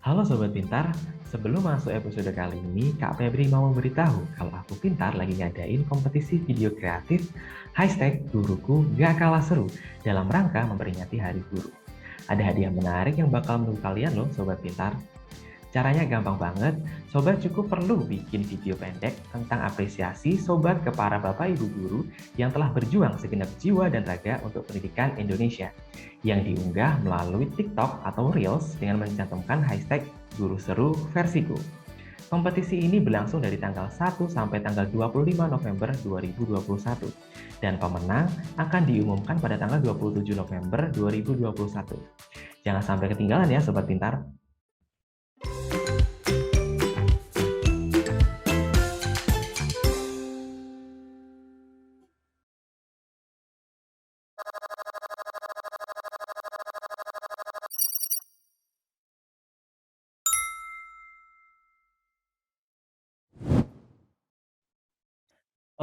Halo Sobat Pintar, sebelum masuk episode kali ini, Kak Febri mau memberitahu kalau Aku Pintar lagi ngadain kompetisi video kreatif #Guruku Gak Kalah Seru dalam rangka memperingati Hari Guru. Ada hadiah menarik yang bakal menunggu kalian loh Sobat Pintar. Caranya gampang banget, Sobat cukup perlu bikin video pendek tentang apresiasi Sobat ke para Bapak Ibu Guru yang telah berjuang segenap jiwa dan raga untuk pendidikan Indonesia, yang diunggah melalui TikTok atau Reels dengan mencantumkan hashtag Guru Seru versiku. Kompetisi ini berlangsung dari tanggal 1 sampai tanggal 25 November 2021 dan pemenang akan diumumkan pada tanggal 27 November 2021. Jangan sampai ketinggalan ya Sobat Pintar.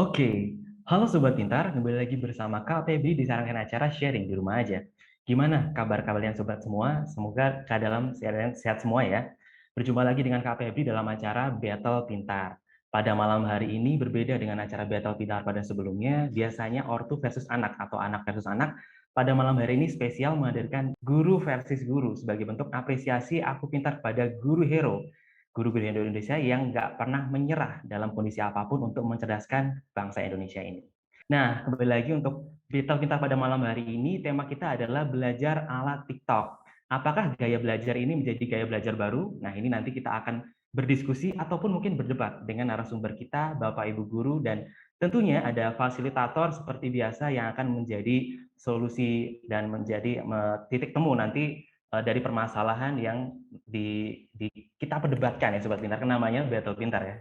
Oke, halo Sobat Pintar, kembali lagi bersama Kak Febri di sarankan acara sharing di rumah aja. Gimana kabar kalian Sobat semua? Semoga keadaan sehat semua ya. Berjumpa lagi dengan Kak Febri dalam acara Battle Pintar. Pada malam hari ini berbeda dengan acara Battle Pintar pada sebelumnya, biasanya ortu versus anak atau anak versus anak. Pada malam hari ini spesial menghadirkan guru versus guru sebagai bentuk apresiasi Aku Pintar pada guru hero guru-guru Indonesia yang nggak pernah menyerah dalam kondisi apapun untuk mencerdaskan bangsa Indonesia ini. Nah, kembali lagi untuk Vital kita pada malam hari ini, tema kita adalah belajar ala TikTok. Apakah gaya belajar ini menjadi gaya belajar baru? Nah, ini nanti kita akan berdiskusi ataupun mungkin berdebat dengan narasumber kita, Bapak Ibu Guru, dan tentunya ada fasilitator seperti biasa yang akan menjadi solusi dan menjadi titik temu nanti dari permasalahan yang kita perdebatkan ya Sobat Pintar, kan namanya Battle Pintar ya.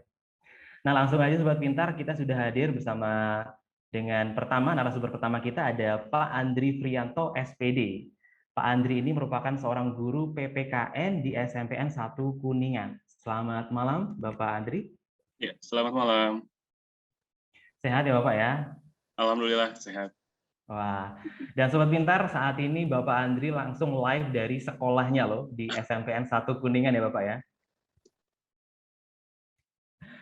Nah langsung aja Sobat Pintar, kita sudah hadir bersama dengan narasumber pertama kita ada Pak Andri Frianto SPD. Pak Andri ini merupakan seorang guru PPKN di SMPN 1 Kuningan. Selamat malam Bapak Andri. Ya, selamat malam. Sehat ya Bapak ya? Alhamdulillah sehat. Wah, dan Sobat Pintar, saat ini Bapak Andri langsung live dari sekolahnya loh, di SMPN 1 Kuningan ya Bapak ya?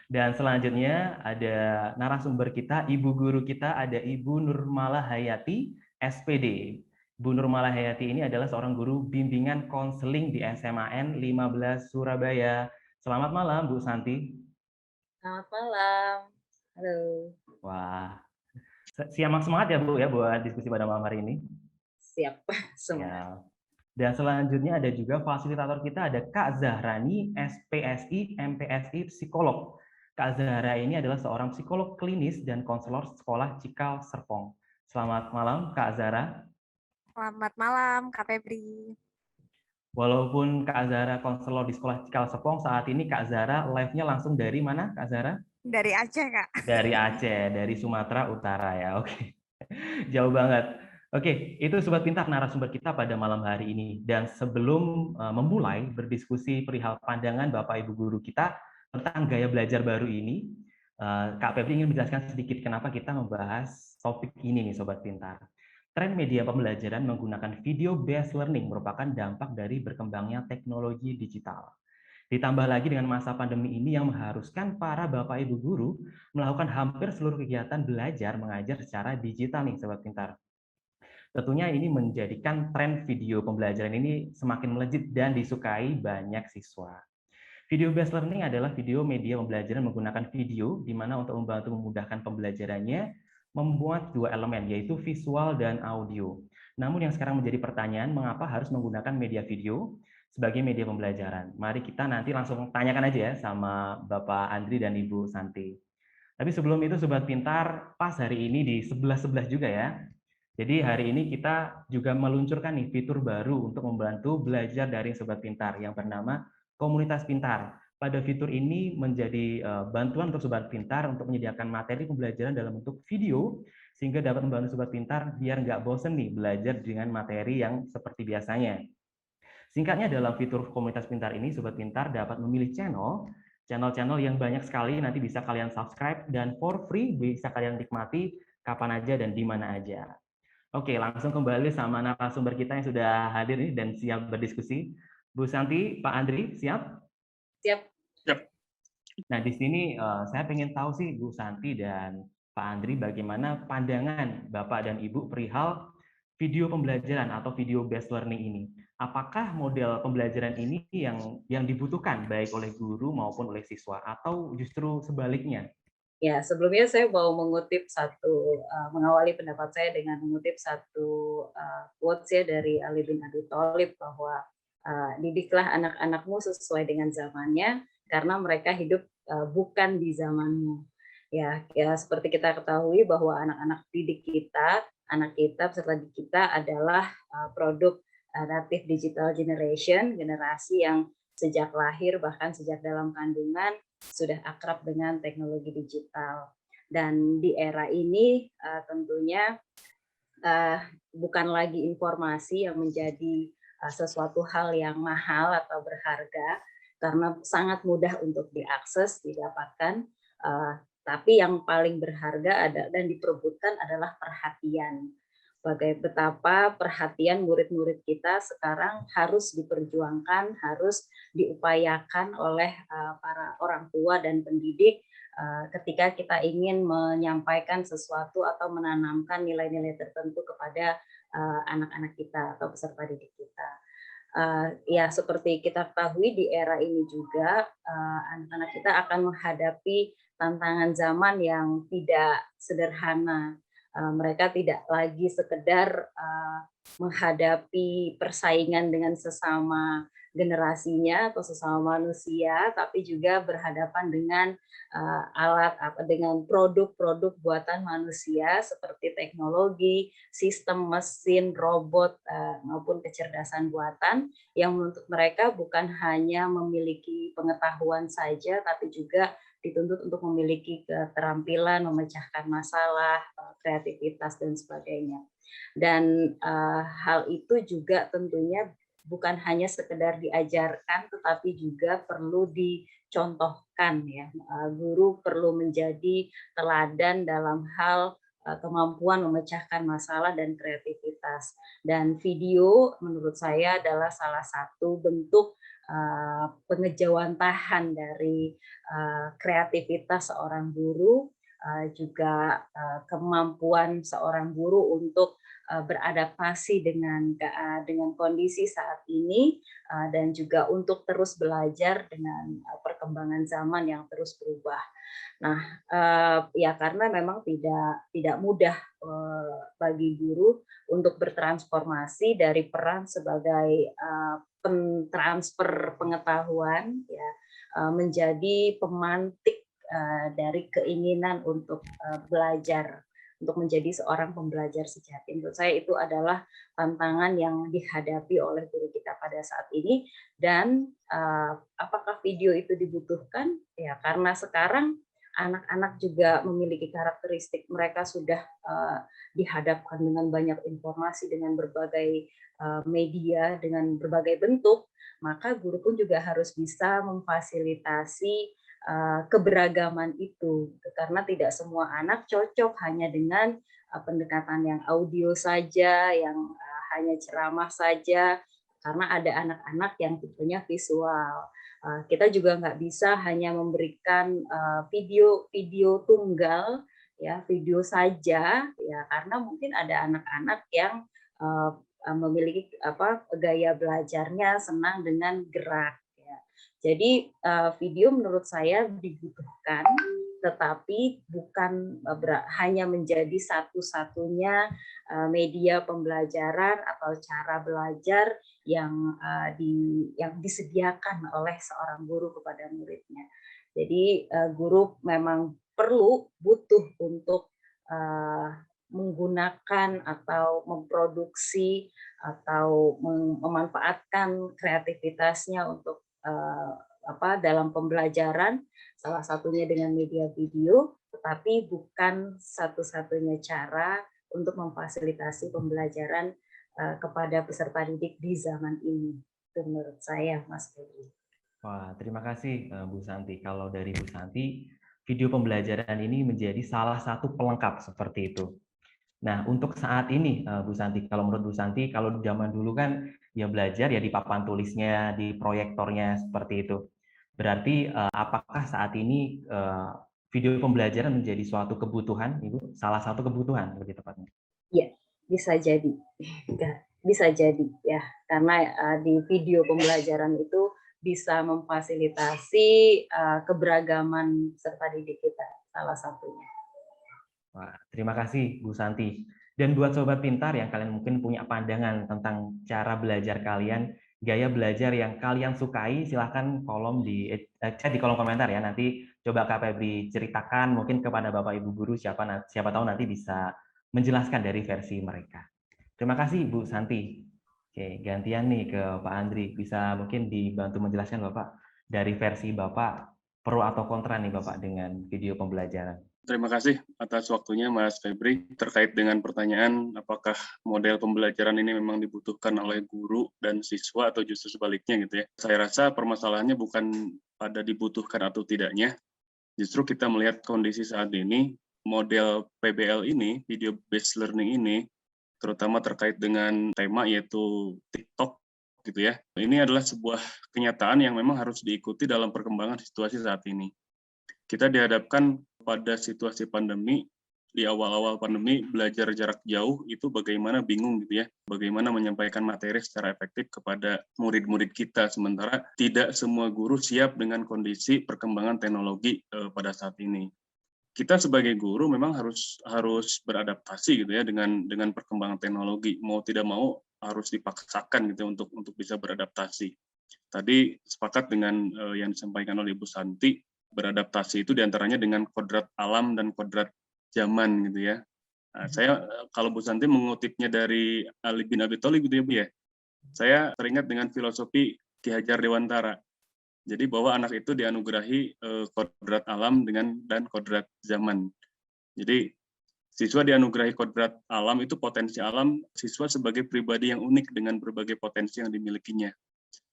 Dan selanjutnya ada narasumber kita, ibu guru kita, ada Ibu Nurmala Hayati, SPD. Bu Nurmala Hayati ini adalah seorang guru bimbingan konseling di SMAN 15 Surabaya. Selamat malam, Bu Santi. Selamat malam. Halo. Wah, siap semangat ya Bu ya buat diskusi pada malam hari ini. Siap semua. Ya. Dan selanjutnya ada juga fasilitator kita, ada Kak Zahrani, SPSI, MPSI, psikolog. Kak Zahra ini adalah seorang psikolog klinis dan konselor sekolah Cikal Serpong. Selamat malam, Kak Zahra. Selamat malam, Kak Febri. Walaupun Kak Zahra konselor di sekolah Cikal Serpong, saat ini Kak Zahra live-nya langsung dari mana, Kak Zahra? Dari Aceh, Kak. Dari Aceh, dari Sumatera Utara ya. Oke, jauh banget. Oke, itu Sobat Pintar narasumber kita pada malam hari ini. Dan sebelum memulai berdiskusi perihal pandangan Bapak Ibu Guru kita tentang gaya belajar baru ini, Kak Febri ingin menjelaskan sedikit kenapa kita membahas topik ini nih Sobat Pintar. Tren media pembelajaran menggunakan video-based learning merupakan dampak dari berkembangnya teknologi digital. Ditambah lagi dengan masa pandemi ini yang mengharuskan para Bapak Ibu Guru melakukan hampir seluruh kegiatan belajar mengajar secara digital nih Sobat Pintar. Tentunya ini menjadikan tren video pembelajaran ini semakin melejit dan disukai banyak siswa. Video based learning adalah video media pembelajaran menggunakan video, di mana untuk membantu memudahkan pembelajarannya, membuat dua elemen, yaitu visual dan audio. Namun yang sekarang menjadi pertanyaan, mengapa harus menggunakan media video sebagai media pembelajaran? Mari kita nanti langsung tanyakan aja ya sama Bapak Andri dan Ibu Santi. Tapi sebelum itu Sobat Pintar, pas hari ini di sebelah-sebelah juga ya. Jadi hari ini kita juga meluncurkan nih fitur baru untuk membantu belajar dari Sobat Pintar yang bernama Komunitas Pintar. Pada fitur ini menjadi bantuan untuk Sobat Pintar untuk menyediakan materi pembelajaran dalam bentuk video sehingga dapat membantu Sobat Pintar biar nggak bosen nih belajar dengan materi yang seperti biasanya. Singkatnya dalam fitur Komunitas Pintar ini Sobat Pintar dapat memilih channel-channel yang banyak sekali nanti bisa kalian subscribe dan for free bisa kalian nikmati kapan aja dan di mana aja. Oke, langsung kembali sama narasumber kita yang sudah hadir nih dan siap berdiskusi. Bu Santi, Pak Andri, siap? Siap. Nah, di sini saya ingin tahu sih Bu Santi dan Pak Andri bagaimana pandangan Bapak dan Ibu perihal video pembelajaran atau video based learning ini. Apakah model pembelajaran ini yang dibutuhkan baik oleh guru maupun oleh siswa atau justru sebaliknya? Ya, sebelumnya saya mau mengawali pendapat saya dengan mengutip satu quotes ya dari Ali bin Abi Thalib bahwa didiklah anak-anakmu sesuai dengan zamannya karena mereka hidup bukan di zamanmu. Ya, seperti kita ketahui bahwa anak-anak didik kita, anak kita, peserta didik kita adalah produk native digital generation, generasi yang sejak lahir bahkan sejak dalam kandungan sudah akrab dengan teknologi digital. Dan di era ini tentunya bukan lagi informasi yang menjadi sesuatu hal yang mahal atau berharga, karena sangat mudah untuk diakses, didapatkan, tapi yang paling berharga dan diperebutkan adalah perhatian. Betapa perhatian murid-murid kita sekarang harus diperjuangkan, harus diupayakan oleh para orang tua dan pendidik ketika kita ingin menyampaikan sesuatu atau menanamkan nilai-nilai tertentu kepada anak-anak kita atau peserta didik kita. Ya, seperti kita ketahui di era ini juga anak-anak kita akan menghadapi tantangan zaman yang tidak sederhana. Mereka tidak lagi sekedar menghadapi persaingan dengan sesama generasinya atau sesama manusia, tapi juga berhadapan dengan dengan produk-produk buatan manusia seperti teknologi, sistem mesin, robot maupun kecerdasan buatan yang untuk mereka bukan hanya memiliki pengetahuan saja, tapi juga dituntut untuk memiliki keterampilan memecahkan masalah, kreativitas dan sebagainya. Dan hal itu juga tentunya bukan hanya sekedar diajarkan, tetapi juga perlu dicontohkan ya. Guru perlu menjadi teladan dalam hal kemampuan memecahkan masalah dan kreativitas. Dan video menurut saya adalah salah satu bentuk pengejawantahan dari kreativitas seorang guru, juga kemampuan seorang guru untuk beradaptasi dengan kondisi saat ini dan juga untuk terus belajar dengan perkembangan zaman yang terus berubah. Nah, ya karena memang tidak mudah bagi guru untuk bertransformasi dari peran sebagai pentransfer pengetahuan ya menjadi pemantik dari keinginan untuk belajar, untuk menjadi seorang pembelajar sejati. Menurut saya itu adalah tantangan yang dihadapi oleh guru kita pada saat ini. Dan apakah video itu dibutuhkan? Ya karena sekarang anak-anak juga memiliki karakteristik, mereka sudah dihadapkan dengan banyak informasi, dengan berbagai media, dengan berbagai bentuk, maka guru pun juga harus bisa memfasilitasi keberagaman itu, karena tidak semua anak cocok hanya dengan pendekatan yang audio saja, yang hanya ceramah saja, karena ada anak-anak yang tipenya visual. Kita juga nggak bisa hanya memberikan video tunggal, ya video saja, ya karena mungkin ada anak-anak yang memiliki gaya belajarnya senang dengan gerak. Jadi video menurut saya dibutuhkan, tetapi bukan hanya menjadi satu-satunya media pembelajaran atau cara belajar yang disediakan oleh seorang guru kepada muridnya. Jadi guru memang butuh untuk menggunakan atau memproduksi atau memanfaatkan kreativitasnya untuk dalam pembelajaran, salah satunya dengan media video, tetapi bukan satu-satunya cara untuk memfasilitasi pembelajaran kepada peserta didik di zaman ini. Itu menurut saya, Mas Febri. Wah, terima kasih Bu Santi. Kalau dari Bu Santi, video pembelajaran ini menjadi salah satu pelengkap seperti itu. Nah, untuk saat ini, Bu Santi, kalau menurut Bu Santi, kalau zaman dulu kan dia belajar ya di papan tulisnya, di proyektornya seperti itu. Berarti apakah saat ini video pembelajaran menjadi suatu kebutuhan, Ibu? Salah satu kebutuhan lebih tepatnya. Ya, bisa jadi. Bisa jadi ya, karena di video pembelajaran itu bisa memfasilitasi keberagaman peserta didik kita, salah satunya. Wah, terima kasih Bu Santi. Dan buat sobat pintar yang kalian mungkin punya pandangan tentang cara belajar kalian, gaya belajar yang kalian sukai, silahkan chat di kolom komentar ya. Nanti coba Kak Febri ceritakan mungkin kepada Bapak Ibu guru, siapa tahu nanti bisa menjelaskan dari versi mereka. Terima kasih Bu Santi. Oke, gantian nih ke Pak Andri. Bisa mungkin dibantu menjelaskan Bapak dari versi Bapak pro atau kontra nih Bapak dengan video pembelajaran. Terima kasih atas waktunya Mas Febri terkait dengan pertanyaan apakah model pembelajaran ini memang dibutuhkan oleh guru dan siswa atau justru sebaliknya gitu ya. Saya rasa permasalahannya bukan pada dibutuhkan atau tidaknya. Justru kita melihat kondisi saat ini, model PBL ini, video based learning ini, terutama terkait dengan tema yaitu TikTok gitu ya. Ini adalah sebuah kenyataan yang memang harus diikuti dalam perkembangan situasi saat ini. Kita dihadapkan pada situasi pandemi, di awal-awal pandemi belajar jarak jauh itu bagaimana bingung gitu ya, bagaimana menyampaikan materi secara efektif kepada murid-murid kita, sementara tidak semua guru siap dengan kondisi perkembangan teknologi pada saat ini. Kita sebagai guru memang harus beradaptasi gitu ya dengan perkembangan teknologi, mau tidak mau harus dipaksakan gitu untuk bisa beradaptasi. Tadi sepakat dengan yang disampaikan oleh Ibu Santi, beradaptasi itu diantaranya dengan kodrat alam dan kodrat zaman gitu ya. Nah, saya kalau Bu Santi mengutipnya dari Ali bin Abi Thalib gitu ya Bu ya, saya teringat dengan filosofi Ki Hajar Dewantara. Jadi bahwa anak itu dianugerahi kodrat alam dan kodrat zaman. Jadi siswa dianugerahi kodrat alam itu potensi alam, siswa sebagai pribadi yang unik dengan berbagai potensi yang dimilikinya.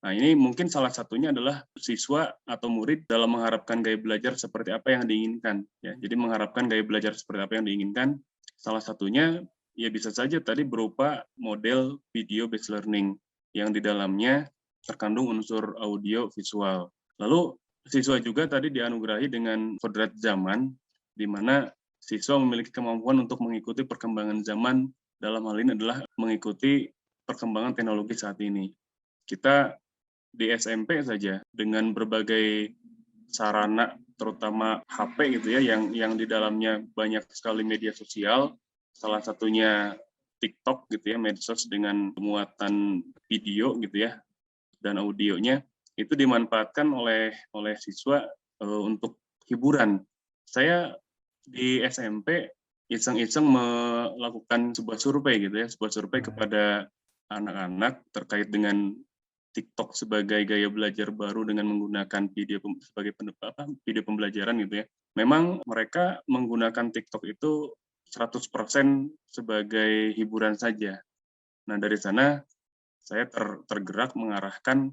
Nah, ini mungkin salah satunya adalah siswa atau murid dalam mengharapkan gaya belajar seperti apa yang diinginkan. Ya, jadi mengharapkan gaya belajar seperti apa yang diinginkan, salah satunya ya bisa saja tadi berupa model video based learning yang di dalamnya terkandung unsur audio visual. Lalu siswa juga tadi dianugerahi dengan kodrat zaman, di mana siswa memiliki kemampuan untuk mengikuti perkembangan zaman, dalam hal ini adalah mengikuti perkembangan teknologi saat ini. Kita di SMP saja dengan berbagai sarana terutama HP gitu ya yang di dalamnya banyak sekali media sosial, salah satunya TikTok gitu ya, medsos dengan muatan video gitu ya dan audionya itu dimanfaatkan oleh siswa untuk hiburan. Saya di SMP iseng-iseng melakukan sebuah survei gitu ya, sebuah survei kepada anak-anak terkait dengan TikTok sebagai gaya belajar baru dengan menggunakan video sebagai video pembelajaran gitu ya. Memang mereka menggunakan TikTok itu 100% sebagai hiburan saja. Nah, dari sana saya tergerak mengarahkan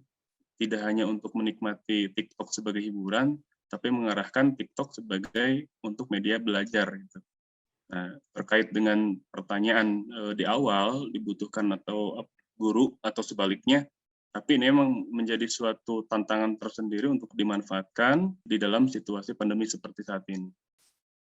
tidak hanya untuk menikmati TikTok sebagai hiburan, tapi mengarahkan TikTok sebagai untuk media belajar gitu. Nah, terkait dengan pertanyaan di awal dibutuhkan atau guru atau sebaliknya, tapi ini memang menjadi suatu tantangan tersendiri untuk dimanfaatkan di dalam situasi pandemi seperti saat ini.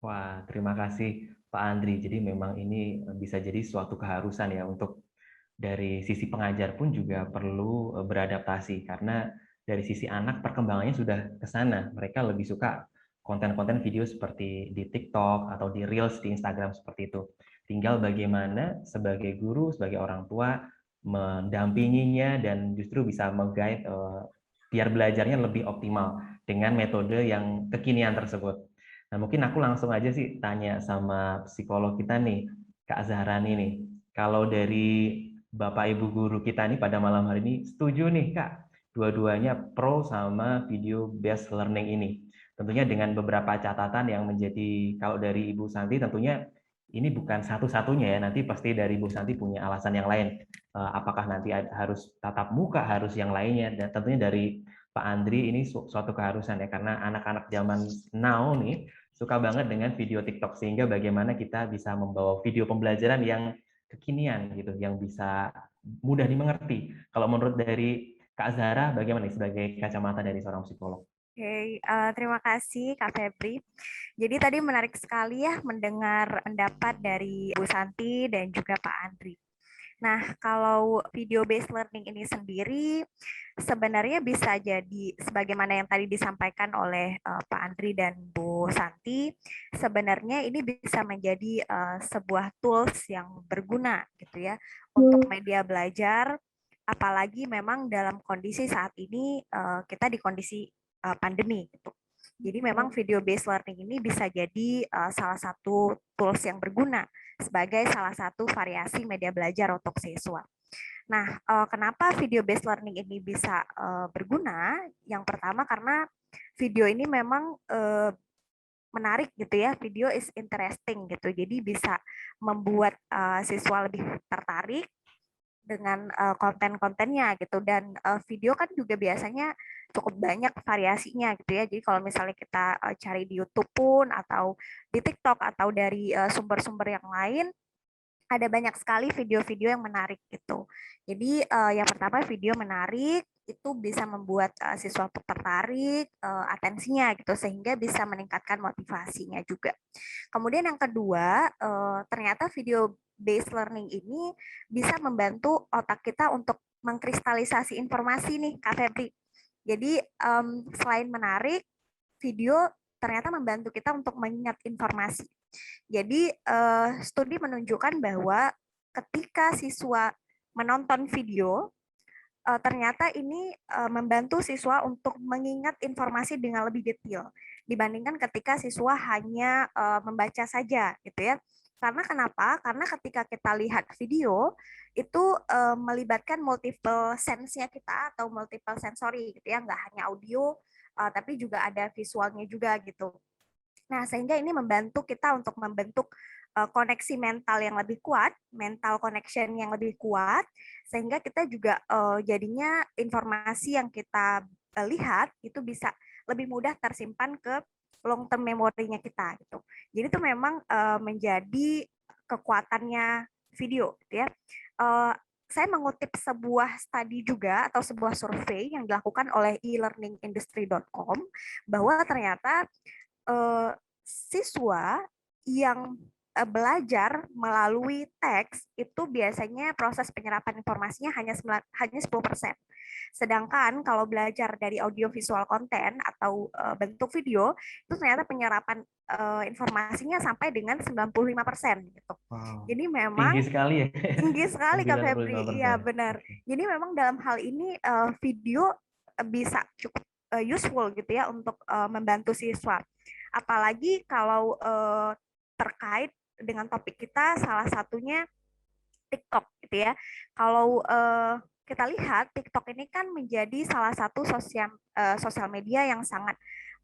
Wah, terima kasih Pak Andri. Jadi memang ini bisa jadi suatu keharusan ya untuk dari sisi pengajar pun juga perlu beradaptasi karena dari sisi anak perkembangannya sudah ke sana. Mereka lebih suka konten-konten video seperti di TikTok atau di Reels di Instagram seperti itu. Tinggal bagaimana sebagai guru, sebagai orang tua mendampinginya dan justru bisa meng-guide biar belajarnya lebih optimal dengan metode yang kekinian tersebut. Nah, mungkin aku langsung aja sih tanya sama psikolog kita nih, Kak Zahrani nih. Kalau dari Bapak Ibu guru kita nih pada malam hari ini setuju nih Kak, dua-duanya pro sama video based learning ini. Tentunya dengan beberapa catatan yang menjadi, kalau dari Ibu Santi tentunya ini bukan satu-satunya ya, nanti pasti dari Ibu Santi punya alasan yang lain. Apakah nanti harus tatap muka, harus yang lainnya, dan tentunya dari Pak Andri ini suatu keharusan ya, karena anak-anak zaman now nih suka banget dengan video TikTok, sehingga bagaimana kita bisa membawa video pembelajaran yang kekinian gitu, yang bisa mudah dimengerti. Kalau menurut dari Kak Zahra, bagaimana nih sebagai kacamata dari seorang psikolog? Oke, terima kasih Kak Febri. Jadi tadi menarik sekali ya mendengar pendapat dari Bu Santi dan juga Pak Andri. Nah, kalau video based learning ini sendiri sebenarnya bisa jadi sebagaimana yang tadi disampaikan oleh Pak Andri dan Bu Santi, sebenarnya ini bisa menjadi sebuah tools yang berguna gitu ya untuk media belajar, apalagi memang dalam kondisi saat ini kita di kondisi pandemi gitu. Jadi memang video based learning ini bisa jadi salah satu tools yang berguna sebagai salah satu variasi media belajar untuk siswa. Nah, kenapa video based learning ini bisa berguna? Yang pertama karena video ini memang menarik gitu ya, video is interesting gitu. Jadi bisa membuat siswa lebih tertarik dengan konten-kontennya gitu, dan video kan juga biasanya cukup banyak variasinya gitu ya. Jadi kalau misalnya kita cari di YouTube pun atau di TikTok atau dari sumber-sumber yang lain, ada banyak sekali video-video yang menarik gitu. Jadi yang pertama, video menarik itu bisa membuat siswa tertarik, atensinya gitu, sehingga bisa meningkatkan motivasinya juga. Kemudian yang kedua, ternyata video based learning ini bisa membantu otak kita untuk mengkristalisasi informasi nih, Kak Febri. Jadi selain menarik, video ternyata membantu kita untuk mengingat informasi. Jadi studi menunjukkan bahwa ketika siswa menonton video, ternyata ini membantu siswa untuk mengingat informasi dengan lebih detail dibandingkan ketika siswa hanya membaca saja gitu ya. Karena kenapa? Karena ketika kita lihat video itu melibatkan multiple sense-nya kita atau multiple sensory gitu ya, nggak hanya audio tapi juga ada visualnya juga gitu. Nah, sehingga ini membantu kita untuk membentuk koneksi mental yang lebih kuat, mental connection yang lebih kuat, sehingga kita juga jadinya informasi yang kita lihat itu bisa lebih mudah tersimpan ke long term memorinya kita gitu. Jadi itu memang menjadi kekuatannya video gitu ya. Saya mengutip sebuah studi juga atau sebuah survei yang dilakukan oleh elearningindustry.com bahwa ternyata siswa yang belajar melalui teks itu biasanya proses penyerapan informasinya hanya 10%. Sedangkan kalau belajar dari audiovisual konten atau bentuk video itu ternyata penyerapan informasinya sampai dengan 95% gitu. Wow. Jadi memang Tinggi sekali ya. tinggi sekali Kak Febri. 95%. Iya benar. Jadi memang dalam hal ini video bisa cukup useful gitu ya untuk membantu siswa. Apalagi kalau terkait dengan topik kita, salah satunya TikTok gitu ya. Kalau kita lihat TikTok ini kan menjadi salah satu sosial media yang sangat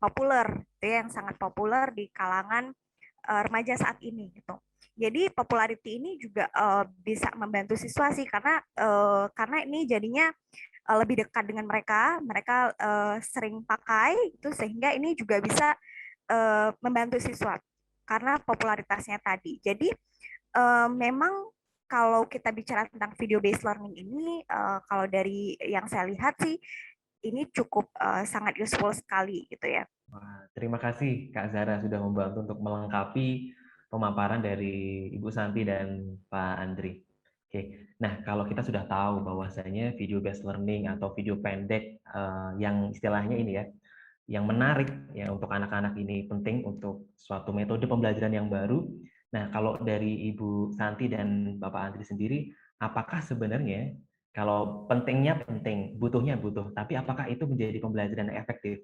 populer, gitu ya, yang sangat populer di kalangan remaja saat ini gitu. Jadi popularity ini juga bisa membantu siswa sih karena ini jadinya lebih dekat dengan mereka sering pakai itu, sehingga ini juga bisa membantu siswa karena popularitasnya tadi. Jadi memang kalau kita bicara tentang video based learning ini, kalau dari yang saya lihat sih ini cukup sangat useful sekali gitu ya. Wah, terima kasih Kak Zahra sudah membantu untuk melengkapi pemaparan dari Ibu Santi dan Pak Andri. Oke, nah kalau kita sudah tahu bahwasanya video based learning atau video pendek yang istilahnya ini ya, yang menarik ya untuk anak-anak ini penting untuk suatu metode pembelajaran yang baru. Nah, kalau dari Ibu Santi dan Bapak Andri sendiri, apakah sebenarnya kalau pentingnya penting, butuhnya butuh, tapi apakah itu menjadi pembelajaran yang efektif?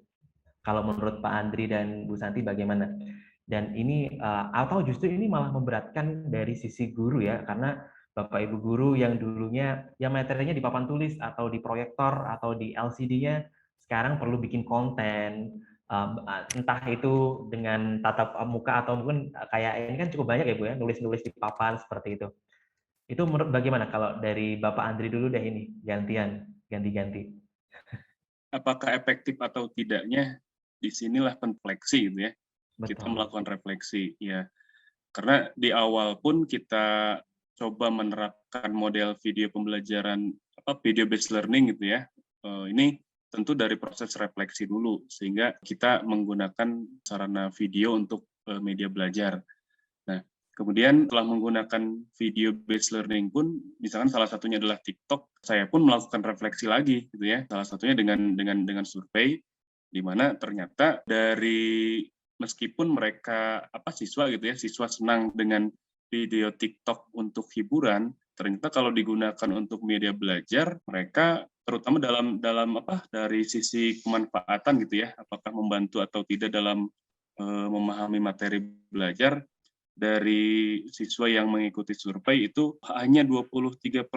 Kalau menurut Pak Andri dan Bu Santi bagaimana? Dan ini atau justru ini malah memberatkan dari sisi guru ya, karena Bapak Ibu guru yang dulunya yang materinya di papan tulis atau di proyektor atau di LCD-nya sekarang perlu bikin konten, entah itu dengan tatap muka atau mungkin kayak ini kan cukup banyak ya Bu ya, nulis-nulis di papan seperti itu. Itu menurut bagaimana kalau dari Bapak Andri dulu deh ini, ganti-ganti. Apakah efektif atau tidaknya, disinilah refleksi gitu ya. Kita Betul. melakukan refleksi ya. Karena di awal pun kita coba menerapkan model video pembelajaran video based learning gitu ya. Ini tentu dari proses refleksi dulu sehingga kita menggunakan sarana video untuk media belajar. Nah, kemudian setelah menggunakan video based learning pun, misalkan salah satunya adalah TikTok, saya pun melakukan refleksi lagi gitu ya. Salah satunya dengan survei di mana ternyata dari meskipun mereka siswa gitu ya, siswa senang dengan video TikTok untuk hiburan, ternyata kalau digunakan untuk media belajar, mereka terutama dari sisi kemanfaatan gitu ya, apakah membantu atau tidak dalam memahami materi belajar, dari siswa yang mengikuti survei itu hanya 23%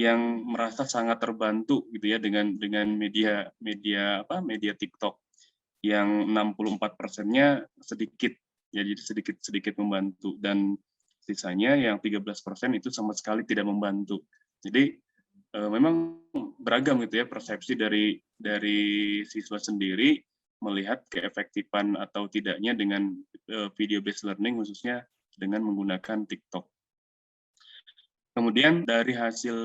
yang merasa sangat terbantu gitu ya dengan media TikTok, yang 64%-nya sedikit ya, jadi sedikit membantu, dan sisanya yang 13% itu sama sekali tidak membantu. Jadi memang beragam gitu ya persepsi dari siswa sendiri melihat keefektifan atau tidaknya dengan video based learning, khususnya dengan menggunakan TikTok. Kemudian dari hasil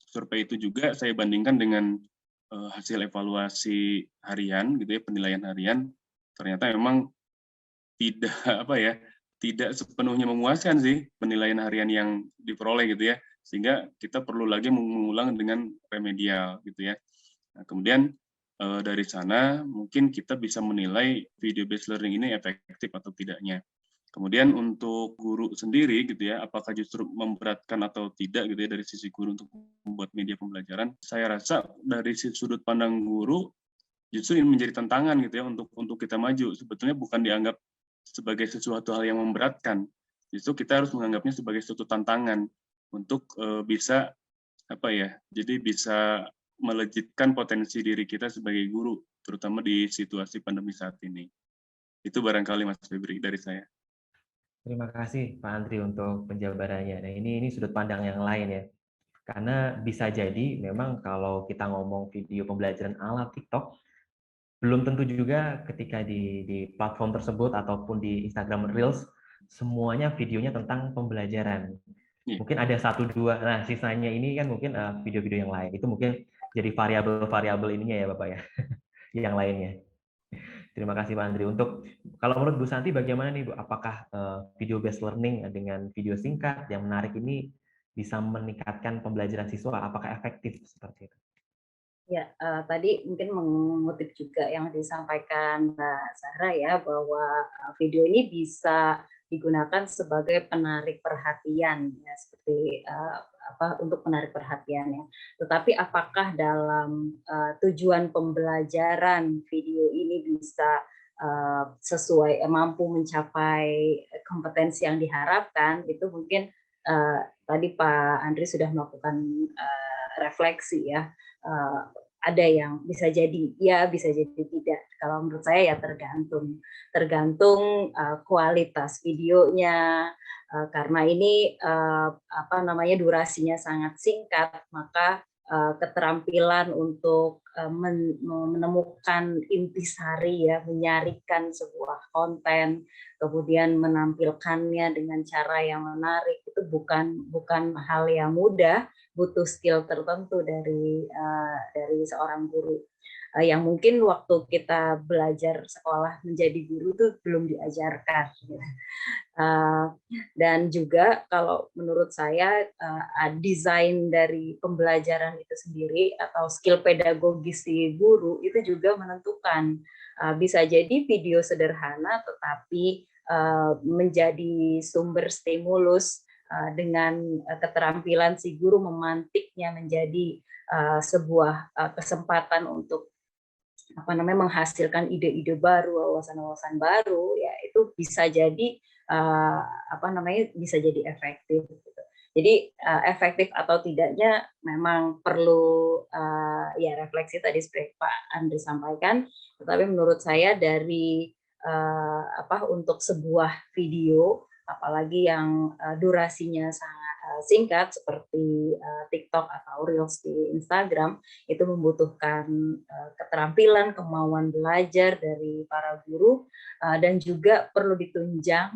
survei itu juga saya bandingkan dengan hasil evaluasi harian gitu ya, penilaian harian, ternyata memang tidak sepenuhnya memuaskan sih penilaian harian yang diperoleh gitu ya, sehingga kita perlu lagi mengulang dengan remedial gitu ya. Nah, kemudian dari sana mungkin kita bisa menilai video based learning ini efektif atau tidaknya. Kemudian untuk guru sendiri gitu ya, apakah justru memberatkan atau tidak gitu ya dari sisi guru untuk membuat media pembelajaran? Saya rasa dari sudut pandang guru justru ini menjadi tantangan gitu ya untuk kita maju. Sebetulnya bukan dianggap sebagai sesuatu hal yang memberatkan. Justru kita harus menganggapnya sebagai suatu tantangan untuk bisa jadi bisa melejitkan potensi diri kita sebagai guru, terutama di situasi pandemi saat ini. Itu barangkali Mas Febri dari saya. Terima kasih Pak Andri untuk penjabarannya. Nah, ini sudut pandang yang lain ya. Karena bisa jadi memang kalau kita ngomong video pembelajaran ala TikTok, belum tentu juga ketika di platform tersebut ataupun di Instagram Reels, semuanya videonya tentang pembelajaran. Mungkin ada 1-2, nah sisanya ini kan mungkin video-video yang lain. Itu mungkin jadi variabel-variabel ininya ya Bapak ya, yang lainnya. Terima kasih Pak Andri. Kalau menurut Bu Santi bagaimana nih Bu? Apakah video based learning dengan video singkat yang menarik ini bisa meningkatkan pembelajaran siswa? Apakah efektif seperti itu? Ya, tadi mungkin mengutip juga yang disampaikan Mbak Zahra ya, bahwa video ini bisa digunakan sebagai penarik perhatian ya, seperti untuk menarik perhatian ya. Tetapi apakah dalam tujuan pembelajaran video ini bisa sesuai mampu mencapai kompetensi yang diharapkan, itu mungkin tadi Pak Andri sudah melakukan refleksi ya. Ada yang bisa jadi ya, bisa jadi tidak. Kalau menurut saya ya tergantung kualitas videonya, karena ini durasinya sangat singkat, maka keterampilan untuk menemukan intisari ya, menyarikan sebuah konten, kemudian menampilkannya dengan cara yang menarik, itu bukan hal yang mudah, butuh skill tertentu dari seorang guru yang mungkin waktu kita belajar sekolah menjadi guru tuh belum diajarkan. Dan juga kalau menurut saya desain dari pembelajaran itu sendiri atau skill pedagogis si guru itu juga menentukan. Bisa jadi video sederhana tetapi menjadi sumber stimulus dengan keterampilan si guru memantiknya menjadi sebuah kesempatan untuk menghasilkan ide-ide baru, wawasan-wawasan baru, ya itu bisa jadi bisa jadi efektif. Gitu. Jadi efektif atau tidaknya memang perlu ya refleksi tadi seperti Pak Andri sampaikan. Tetapi menurut saya dari untuk sebuah video, apalagi yang durasinya sangat singkat seperti TikTok atau Reels di Instagram itu membutuhkan keterampilan, kemauan belajar dari para guru dan juga perlu ditunjang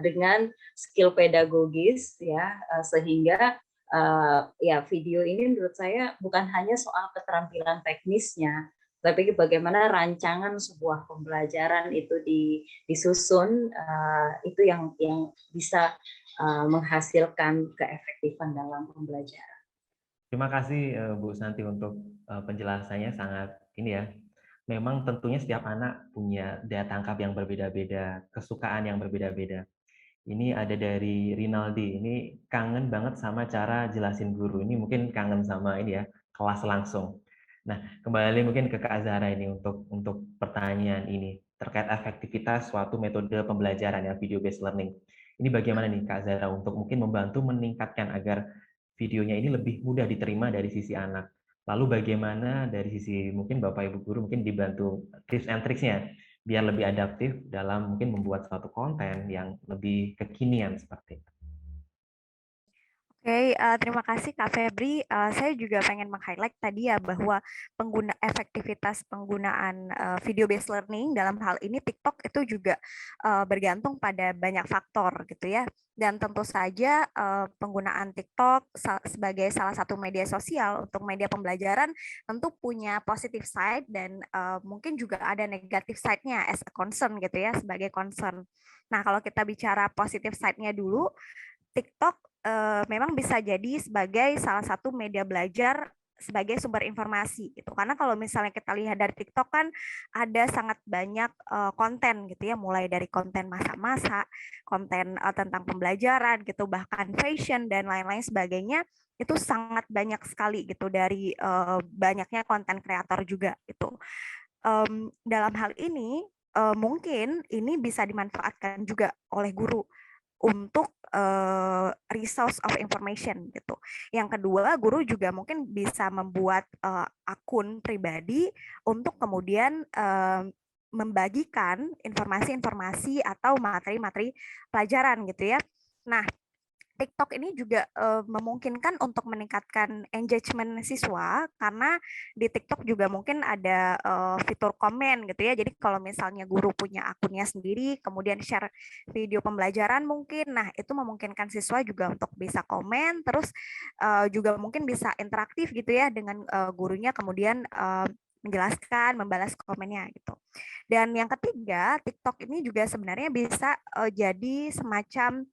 dengan skill pedagogis ya sehingga ya video ini menurut saya bukan hanya soal keterampilan teknisnya, tapi bagaimana rancangan sebuah pembelajaran itu disusun itu yang bisa menghasilkan keefektifan dalam pembelajaran. Terima kasih Bu Santi untuk penjelasannya sangat ini ya. Memang tentunya setiap anak punya daya tangkap yang berbeda-beda, kesukaan yang berbeda-beda. Ini ada dari Rinaldi, ini kangen banget sama cara jelasin guru. Ini mungkin kangen sama ini ya, kelas langsung. Nah, kembali mungkin ke Kak Zahra ini untuk pertanyaan ini terkait efektivitas suatu metode pembelajaran ya, video based learning. Ini bagaimana nih Kak Zahra untuk mungkin membantu meningkatkan agar videonya ini lebih mudah diterima dari sisi anak. Lalu bagaimana dari sisi mungkin Bapak Ibu guru mungkin dibantu tips and tricksnya biar lebih adaptif dalam mungkin membuat suatu konten yang lebih kekinian seperti itu. Oke, terima kasih Kak Febri. Saya juga pengen meng-highlight tadi ya bahwa efektivitas penggunaan video based learning dalam hal ini TikTok itu juga bergantung pada banyak faktor gitu ya. Dan tentu saja penggunaan TikTok sebagai salah satu media sosial untuk media pembelajaran tentu punya positive side dan mungkin juga ada negative side-nya as a concern gitu ya, sebagai concern. Nah, kalau kita bicara positive side-nya dulu, TikTok memang bisa jadi sebagai salah satu media belajar sebagai sumber informasi gitu. Karena kalau misalnya kita lihat dari TikTok kan ada sangat banyak konten gitu ya, mulai dari konten masak-masak, konten tentang pembelajaran gitu, bahkan fashion dan lain-lain sebagainya, itu sangat banyak sekali gitu dari banyaknya konten kreator juga gitu. Dalam hal ini mungkin ini bisa dimanfaatkan juga oleh guru untuk resource of information gitu. Yang kedua, guru juga mungkin bisa membuat akun pribadi untuk kemudian membagikan informasi-informasi atau materi-materi pelajaran gitu ya. Nah, TikTok ini juga memungkinkan untuk meningkatkan engagement siswa karena di TikTok juga mungkin ada fitur komen gitu ya. Jadi kalau misalnya guru punya akunnya sendiri, kemudian share video pembelajaran mungkin, nah itu memungkinkan siswa juga untuk bisa komen, terus juga mungkin bisa interaktif gitu ya dengan gurunya, kemudian menjelaskan, membalas komennya gitu. Dan yang ketiga, TikTok ini juga sebenarnya bisa jadi semacam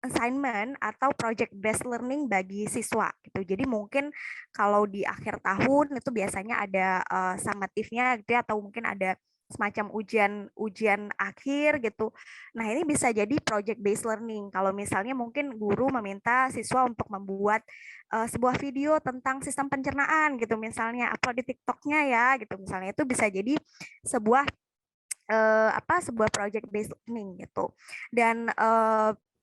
assignment atau project based learning bagi siswa gitu. Jadi mungkin kalau di akhir tahun itu biasanya ada summative-nya gitu ya, atau mungkin ada semacam ujian akhir gitu. Nah, ini bisa jadi project based learning. Kalau misalnya mungkin guru meminta siswa untuk membuat sebuah video tentang sistem pencernaan gitu, misalnya upload di TikTok-nya ya gitu. Misalnya itu bisa jadi sebuah sebuah project based learning gitu. Dan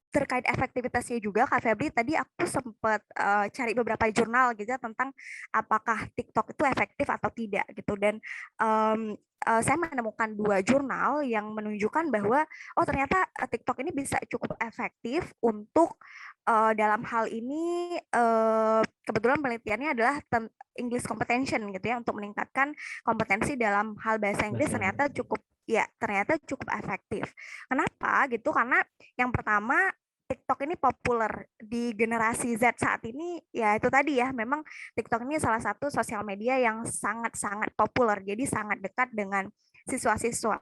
terkait efektivitasnya juga, Kak Febri, tadi aku sempat cari beberapa jurnal gitu ya tentang apakah TikTok itu efektif atau tidak gitu. Dan saya menemukan 2 jurnal yang menunjukkan bahwa ternyata TikTok ini bisa cukup efektif untuk dalam hal ini kebetulan penelitiannya adalah English comprehension gitu ya, untuk meningkatkan kompetensi dalam hal bahasa Inggris ternyata cukup efektif. Kenapa gitu? Karena yang pertama, TikTok ini populer di generasi Z saat ini, ya itu tadi ya, memang TikTok ini salah satu sosial media yang sangat-sangat populer, jadi sangat dekat dengan siswa-siswa.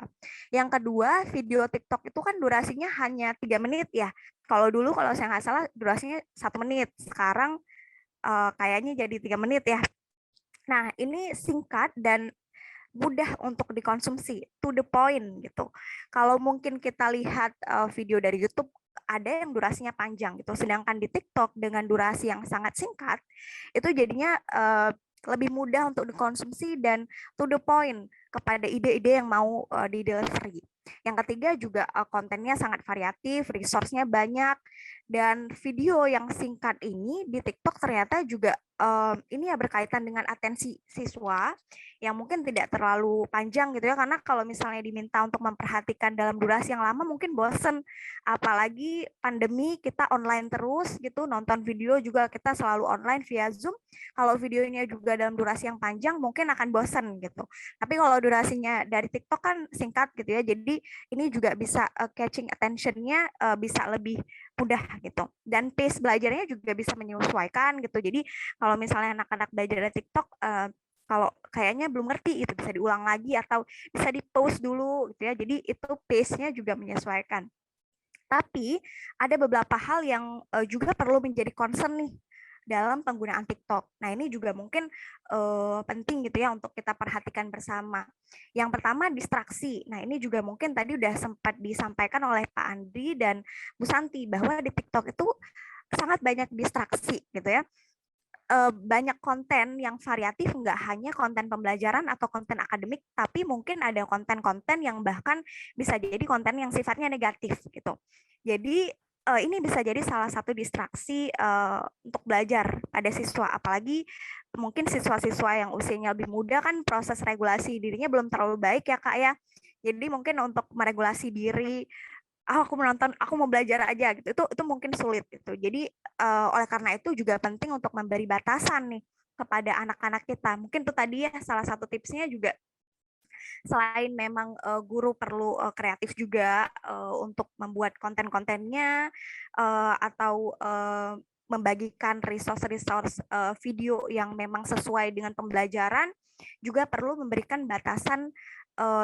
Yang kedua, video TikTok itu kan durasinya hanya 3 menit ya. Kalau dulu kalau saya nggak salah durasinya 1 menit, sekarang kayaknya jadi 3 menit ya. Nah, ini singkat dan mudah untuk dikonsumsi, to the point gitu. Kalau mungkin kita lihat video dari YouTube, ada yang durasinya panjang gitu, sedangkan di TikTok dengan durasi yang sangat singkat, itu jadinya lebih mudah untuk dikonsumsi dan to the point kepada ide-ide yang mau di delivery. Yang ketiga juga kontennya sangat variatif, resource-nya banyak, Dan video yang singkat ini di TikTok ternyata juga ini ya berkaitan dengan atensi siswa yang mungkin tidak terlalu panjang gitu ya, karena kalau misalnya diminta untuk memperhatikan dalam durasi yang lama mungkin bosen, apalagi pandemi kita online terus gitu, nonton video juga kita selalu online via Zoom. Kalau videonya juga dalam durasi yang panjang mungkin akan bosen gitu. Tapi kalau durasinya dari TikTok kan singkat gitu ya, jadi ini juga bisa catching attention-nya bisa lebih mudah gitu. Dan pace belajarnya juga bisa menyesuaikan gitu. Jadi kalau misalnya anak-anak belajar dari TikTok, kalau kayaknya belum ngerti itu bisa diulang lagi atau bisa di-pause dulu gitu ya. Jadi itu pace-nya juga menyesuaikan. Tapi ada beberapa hal yang juga perlu menjadi concern nih dalam penggunaan TikTok. Nah, ini juga mungkin penting gitu ya untuk kita perhatikan bersama. Yang pertama distraksi. Nah, ini juga mungkin tadi udah sempat disampaikan oleh Pak Andri dan Bu Santi bahwa di TikTok itu sangat banyak distraksi gitu ya. Banyak konten yang variatif, nggak hanya konten pembelajaran atau konten akademik, tapi mungkin ada konten-konten yang bahkan bisa jadi konten yang sifatnya negatif gitu. Jadi ini bisa jadi salah satu distraksi untuk belajar pada siswa, apalagi mungkin siswa-siswa yang usianya lebih muda kan proses regulasi dirinya belum terlalu baik ya Kak ya. Jadi mungkin untuk meregulasi diri, aku menonton, aku mau belajar aja gitu. Itu mungkin sulit gitu. Jadi oleh karena itu juga penting untuk memberi batasan nih kepada anak-anak kita. Mungkin itu tadi ya salah satu tipsnya juga, selain memang guru perlu kreatif juga untuk membuat konten-kontennya atau membagikan resource-resource video yang memang sesuai dengan pembelajaran, juga perlu memberikan batasan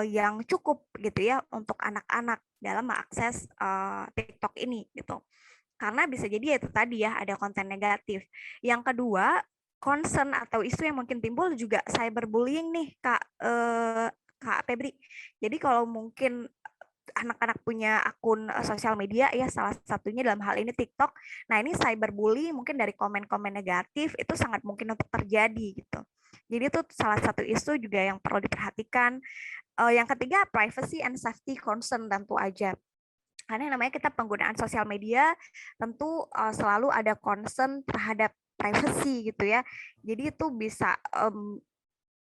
yang cukup gitu ya untuk anak-anak dalam mengakses TikTok ini gitu. Karena bisa jadi itu tadi ya ada konten negatif. Yang kedua, concern atau isu yang mungkin timbul juga cyberbullying nih Kak Febri. Jadi kalau mungkin anak-anak punya akun sosial media ya, salah satunya dalam hal ini TikTok. Nah, ini cyberbullying mungkin dari komen-komen negatif itu sangat mungkin untuk terjadi gitu. Jadi itu salah satu isu juga yang perlu diperhatikan. Yang ketiga, privacy and safety concern tentu aja. Karena yang namanya kita penggunaan sosial media tentu selalu ada concern terhadap privacy gitu ya. Jadi itu bisa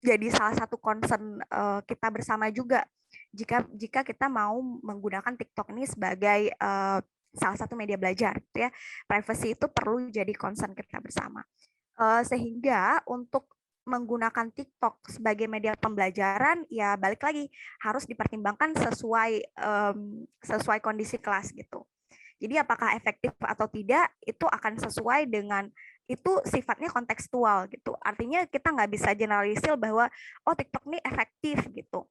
jadi salah satu concern kita bersama juga jika kita mau menggunakan TikTok ini sebagai salah satu media belajar gitu ya. Privacy itu perlu jadi concern kita bersama. Sehingga untuk menggunakan TikTok sebagai media pembelajaran, ya balik lagi harus dipertimbangkan sesuai kondisi kelas gitu. Jadi apakah efektif atau tidak itu akan sesuai dengan itu sifatnya kontekstual gitu. Artinya kita nggak bisa generalisir bahwa oh TikTok ini efektif gitu.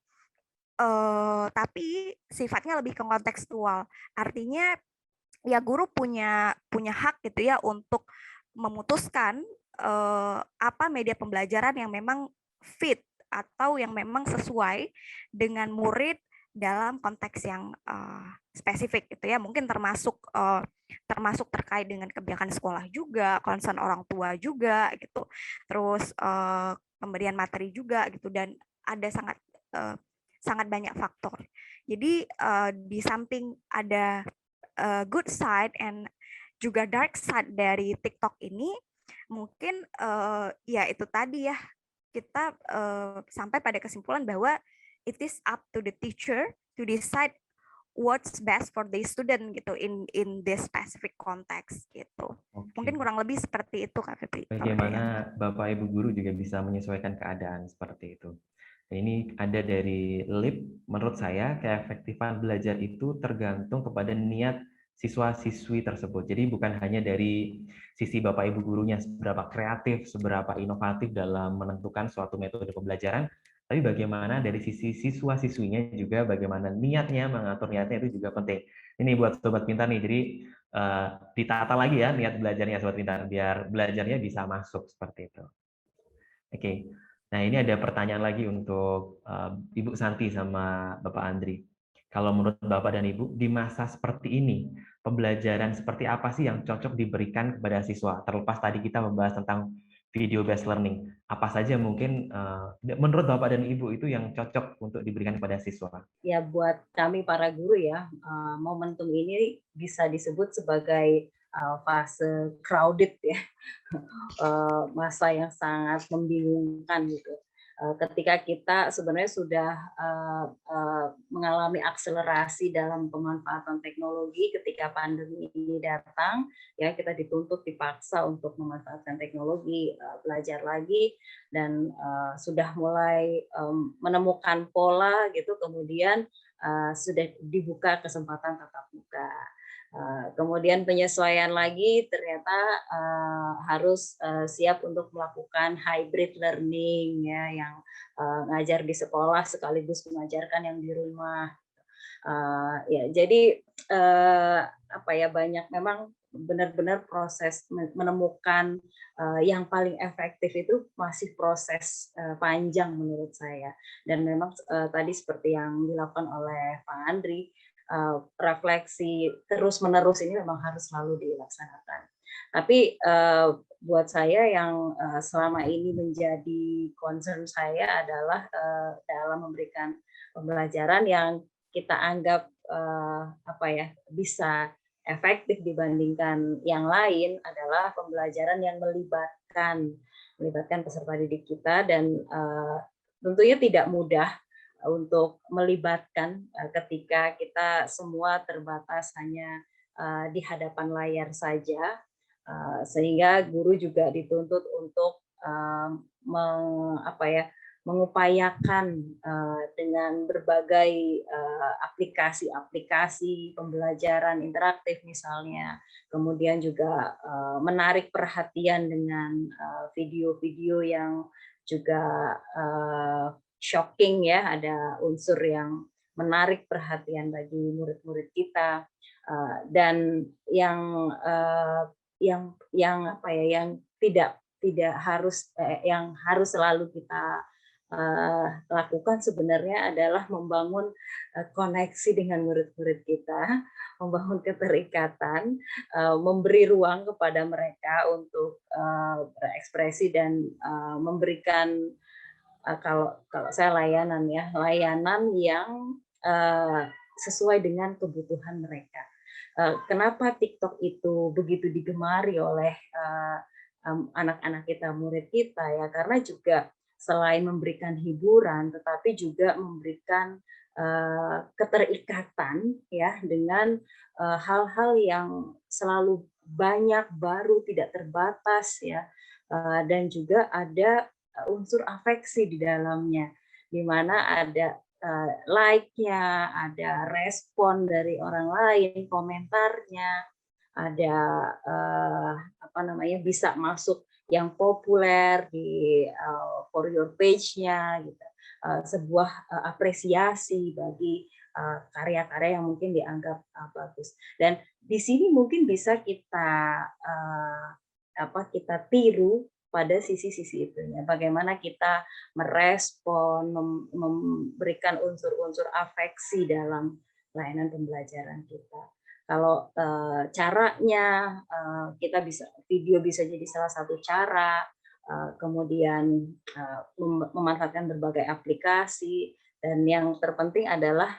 Tapi sifatnya lebih ke kontekstual. Artinya ya guru punya hak gitu ya untuk memutuskan apa media pembelajaran yang memang fit atau yang memang sesuai dengan murid dalam konteks yang spesifik gitu ya, mungkin termasuk terkait dengan kebijakan sekolah juga, concern orang tua juga gitu, terus pemberian materi juga gitu, dan ada sangat banyak faktor. Jadi di samping ada good side and juga dark side dari TikTok ini, mungkin ya itu tadi ya, kita sampai pada kesimpulan bahwa it is up to the teacher to decide what's best for the student gitu in this specific context gitu. Oke. Mungkin kurang lebih seperti itu Kak Fitri. Bagaimana Bapak Ibu guru juga bisa menyesuaikan keadaan seperti itu. Ini ada dari LIP, menurut saya keefektifan belajar itu tergantung kepada niat siswa-siswi tersebut. Jadi bukan hanya dari sisi Bapak Ibu gurunya seberapa kreatif, seberapa inovatif dalam menentukan suatu metode pembelajaran, tapi bagaimana dari sisi siswa-siswinya juga bagaimana niatnya, mengatur niatnya itu juga penting. Ini buat Sobat Pintar nih, jadi ditata lagi ya niat belajarnya Sobat Pintar, biar belajarnya bisa masuk seperti itu. Oke. Nah, ini ada pertanyaan lagi untuk Ibu Santi sama Bapak Andri. Kalau menurut Bapak dan Ibu, di masa seperti ini, pembelajaran seperti apa sih yang cocok diberikan kepada siswa? Terlepas tadi kita membahas tentang video based learning, apa saja mungkin menurut Bapak dan Ibu itu yang cocok untuk diberikan kepada siswa? Ya, buat kami para guru ya, momentum ini bisa disebut sebagai fase crowded ya, masa yang sangat membingungkan gitu. Ketika kita sebenarnya sudah mengalami akselerasi dalam pemanfaatan teknologi ketika pandemi ini datang, ya kita dituntut dipaksa untuk memanfaatkan teknologi, belajar lagi, dan sudah mulai menemukan pola gitu, kemudian sudah dibuka kesempatan tatap muka. Kemudian penyesuaian lagi ternyata harus siap untuk melakukan hybrid learning ya, yang ngajar di sekolah sekaligus mengajarkan yang di rumah. Ya, jadi apa ya, banyak memang benar-benar proses menemukan yang paling efektif itu masih proses panjang menurut saya. Dan memang tadi seperti yang dilakukan oleh Pak Andri, refleksi terus-menerus ini memang harus selalu dilaksanakan. Tapi buat saya yang selama ini menjadi concern saya adalah dalam memberikan pembelajaran yang kita anggap apa ya, bisa efektif dibandingkan yang lain adalah pembelajaran yang melibatkan peserta didik kita, dan tentunya tidak mudah untuk melibatkan ketika kita semua terbatas hanya di hadapan layar saja, sehingga guru juga dituntut untuk mengupayakan dengan berbagai aplikasi-aplikasi pembelajaran interaktif misalnya, kemudian juga menarik perhatian dengan video-video yang juga shocking ya, ada unsur yang menarik perhatian bagi murid-murid kita, dan yang tidak harus yang harus selalu kita lakukan sebenarnya adalah membangun koneksi dengan murid-murid kita, membangun keterikatan, memberi ruang kepada mereka untuk berekspresi dan memberikan kalau saya layanan yang sesuai dengan kebutuhan mereka. Kenapa TikTok itu begitu digemari oleh anak-anak kita, murid kita ya, karena juga selain memberikan hiburan, tetapi juga memberikan keterikatan ya dengan hal-hal yang selalu banyak, baru, tidak terbatas ya, dan juga ada unsur afeksi di dalamnya, di mana ada like-nya, ada respon dari orang lain, komentarnya, ada bisa masuk yang populer di for your page-nya gitu. Sebuah apresiasi bagi karya-karya yang mungkin dianggap bagus. Dan di sini mungkin bisa kita tiru pada sisi-sisi itunya. Bagaimana kita merespon, memberikan unsur-unsur afeksi dalam layanan pembelajaran kita. Kalau caranya kita video bisa jadi salah satu cara, kemudian memanfaatkan berbagai aplikasi, dan yang terpenting adalah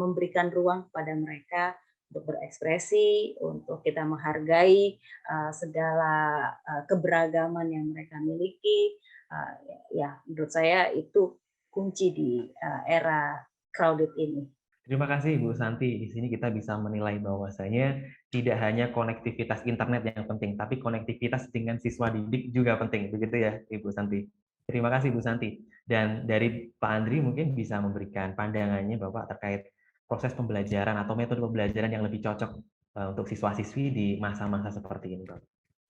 memberikan ruang kepada mereka untuk berekspresi, untuk kita menghargai segala keberagaman yang mereka miliki. Ya, menurut saya itu kunci di era crowded ini. Terima kasih Bu Santi. Di sini kita bisa menilai bahwasanya tidak hanya konektivitas internet yang penting, tapi konektivitas dengan siswa didik juga penting. Begitu ya, Ibu Santi. Terima kasih Bu Santi. Dan dari Pak Andri mungkin bisa memberikan pandangannya Bapak terkait proses pembelajaran atau metode pembelajaran yang lebih cocok untuk siswa-siswi di masa-masa seperti ini, Pak.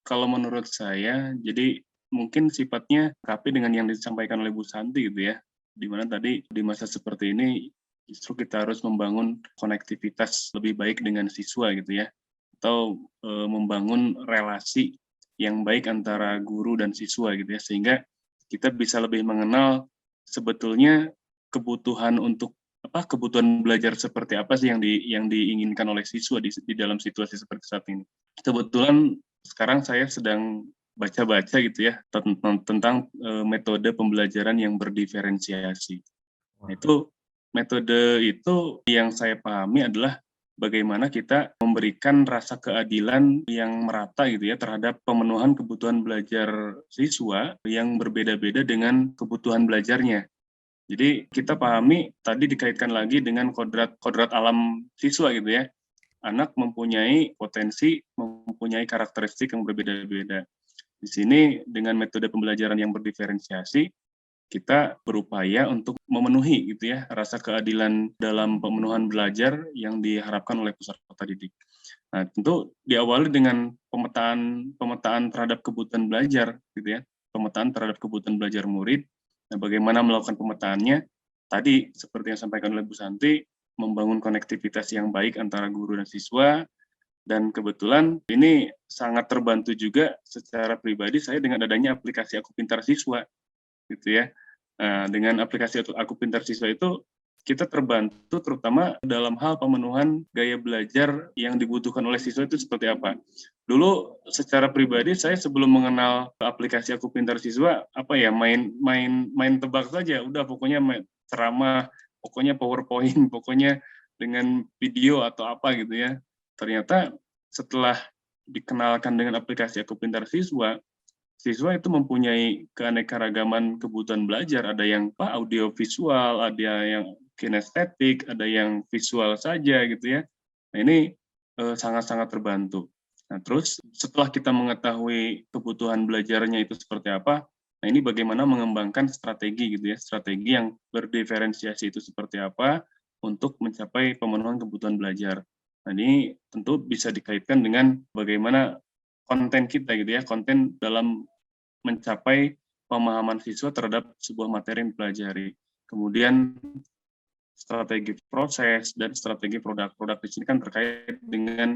Kalau menurut saya, jadi mungkin sifatnya kapi dengan yang disampaikan oleh Bu Santi gitu ya, di mana tadi di masa seperti ini justru kita harus membangun konektivitas lebih baik dengan siswa gitu ya, atau membangun relasi yang baik antara guru dan siswa gitu ya, sehingga kita bisa lebih mengenal sebetulnya kebutuhan kebutuhan belajar seperti apa sih yang diinginkan oleh siswa di dalam situasi seperti saat ini. Kebetulan sekarang saya sedang baca-baca gitu ya tentang metode pembelajaran yang berdiferensiasi. Itu metode itu yang saya pahami adalah bagaimana kita memberikan rasa keadilan yang merata gitu ya terhadap pemenuhan kebutuhan belajar siswa yang berbeda-beda dengan kebutuhan belajarnya. Jadi kita pahami tadi dikaitkan lagi dengan kodrat alam siswa gitu ya. Anak mempunyai potensi, mempunyai karakteristik yang berbeda-beda. Di sini dengan metode pembelajaran yang berdiferensiasi, kita berupaya untuk memenuhi gitu ya rasa keadilan dalam pemenuhan belajar yang diharapkan oleh peserta didik. Nah, tentu diawali dengan pemetaan terhadap kebutuhan belajar gitu ya, pemetaan terhadap kebutuhan belajar murid. Nah, bagaimana melakukan pemetaannya? Tadi seperti yang disampaikan oleh Bu Santi, membangun konektivitas yang baik antara guru dan siswa, dan kebetulan ini sangat terbantu juga secara pribadi saya dengan adanya aplikasi Aku Pintar Siswa gitu ya. Dengan aplikasi Aku Pintar Siswa itu kita terbantu terutama dalam hal pemenuhan gaya belajar yang dibutuhkan oleh siswa itu seperti apa. Dulu secara pribadi saya sebelum mengenal aplikasi Aku Pintar Siswa main tebak saja, udah pokoknya ceramah, pokoknya PowerPoint, pokoknya dengan video atau apa gitu ya. Ternyata setelah dikenalkan dengan aplikasi Aku Pintar Siswa, siswa itu mempunyai keanekaragaman kebutuhan belajar, ada yang audio visual, ada yang kinestetik, ada yang visual saja gitu ya. Nah, ini sangat-sangat terbantu. Nah, terus setelah kita mengetahui kebutuhan belajarnya itu seperti apa, nah ini bagaimana mengembangkan strategi gitu ya, strategi yang berdiferensiasi itu seperti apa untuk mencapai pemenuhan kebutuhan belajar. Nah, ini tentu bisa dikaitkan dengan bagaimana konten kita gitu ya, konten dalam mencapai pemahaman siswa terhadap sebuah materi yang dipelajari. Kemudian strategi proses dan strategi produk-produk di sini kan terkait dengan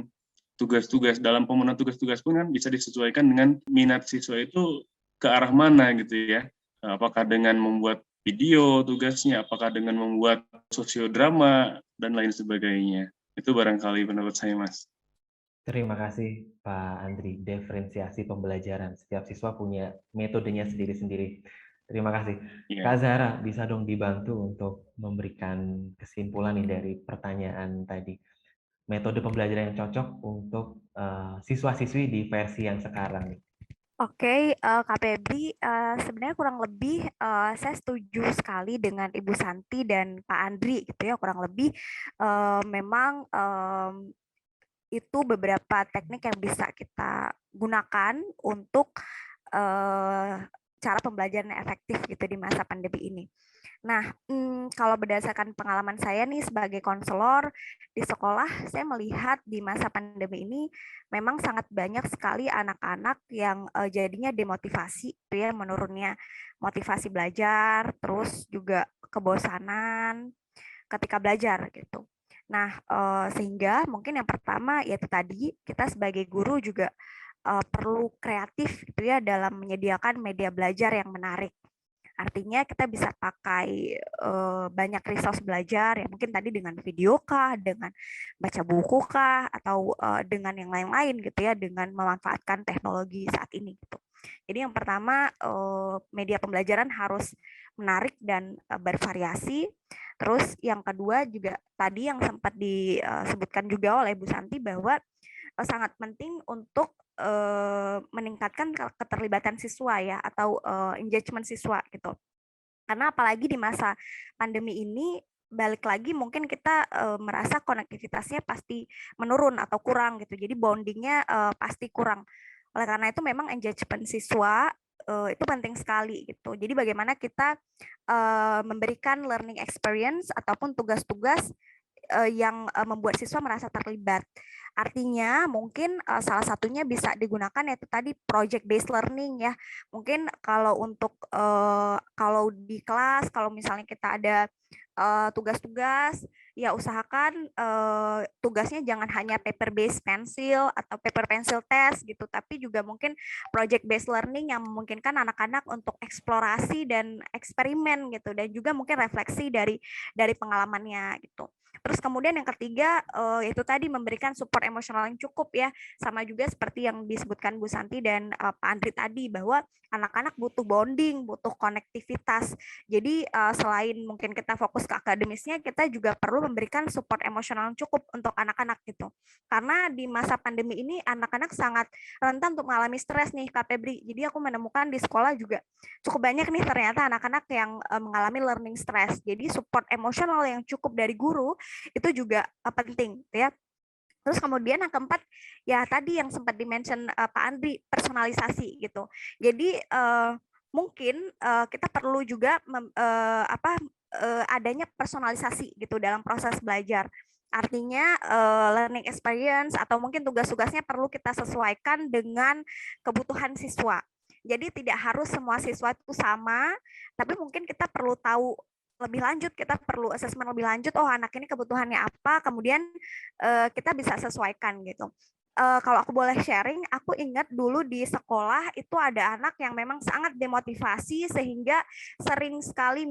tugas-tugas. Dalam pemenuhan tugas-tugas pun kan bisa disesuaikan dengan minat siswa itu ke arah mana gitu ya. Apakah dengan membuat video tugasnya, apakah dengan membuat sosiodrama, dan lain sebagainya. Itu barangkali menurut saya, Mas. Terima kasih, Pak Andri. Diferensiasi pembelajaran. Setiap siswa punya metodenya sendiri-sendiri. Terima kasih. Ya. Kak Zahra, bisa dong dibantu untuk memberikan kesimpulan nih dari pertanyaan tadi. Metode pembelajaran yang cocok untuk siswa-siswi di versi yang sekarang. Oke, Kak Febri, sebenarnya kurang lebih saya setuju sekali dengan Ibu Santi dan Pak Andri gitu ya, kurang lebih memang itu beberapa teknik yang bisa kita gunakan untuk cara pembelajaran yang efektif gitu di masa pandemi ini. Nah, kalau berdasarkan pengalaman saya nih sebagai konselor di sekolah, saya melihat di masa pandemi ini memang sangat banyak sekali anak-anak yang jadinya demotivasi, gitu ya, menurunnya motivasi belajar, terus juga kebosanan ketika belajar gitu. Nah, sehingga mungkin yang pertama yaitu tadi kita sebagai guru juga perlu kreatif gitu ya dalam menyediakan media belajar yang menarik. Artinya kita bisa pakai banyak resource belajar ya mungkin tadi dengan video kah, dengan baca buku kah, atau dengan yang lain-lain gitu ya dengan memanfaatkan teknologi saat ini gitu. Jadi yang pertama media pembelajaran harus menarik dan bervariasi. Terus yang kedua juga tadi yang sempat disebutkan juga oleh Bu Santi bahwa sangat penting untuk meningkatkan keterlibatan siswa ya atau engagement siswa gitu. Karena apalagi di masa pandemi ini balik lagi mungkin kita merasa konektivitasnya pasti menurun atau kurang gitu. Jadi bondingnya pasti kurang. Oleh karena itu memang engagement siswa itu penting sekali gitu. Jadi bagaimana kita memberikan learning experience ataupun tugas-tugas yang membuat siswa merasa terlibat. Artinya mungkin salah satunya bisa digunakan yaitu tadi project based learning ya. Mungkin kalau untuk kalau di kelas kalau misalnya kita ada tugas-tugas ya usahakan tugasnya jangan hanya paper based pensil atau paper pencil test gitu, tapi juga mungkin project based learning yang memungkinkan anak-anak untuk eksplorasi dan eksperimen gitu, dan juga mungkin refleksi dari pengalamannya gitu. Terus kemudian yang ketiga itu tadi memberikan support emosional yang cukup ya. Sama juga seperti yang disebutkan Bu Santi dan Pak Andri tadi, bahwa anak-anak butuh bonding, butuh konektivitas. Jadi selain mungkin kita fokus ke akademisnya, kita juga perlu memberikan support emosional yang cukup untuk anak-anak gitu. Karena di masa pandemi ini anak-anak sangat rentan untuk mengalami stres nih, Kak Febri. Jadi aku menemukan di sekolah juga cukup banyak nih ternyata anak-anak yang mengalami learning stress. Jadi support emosional yang cukup dari guru itu juga penting ya. Terus kemudian yang keempat, ya tadi yang sempat di-mention Pak Andri, personalisasi gitu. Jadi mungkin kita perlu juga adanya personalisasi gitu dalam proses belajar. Artinya learning experience atau mungkin tugas-tugasnya perlu kita sesuaikan dengan kebutuhan siswa. Jadi tidak harus semua siswa itu sama, tapi mungkin kita perlu tahu lebih lanjut, kita perlu asesmen lebih lanjut, oh anak ini kebutuhannya apa, kemudian kita bisa sesuaikan gitu. Kalau aku boleh sharing, aku ingat dulu di sekolah itu ada anak yang memang sangat demotivasi sehingga sering sekali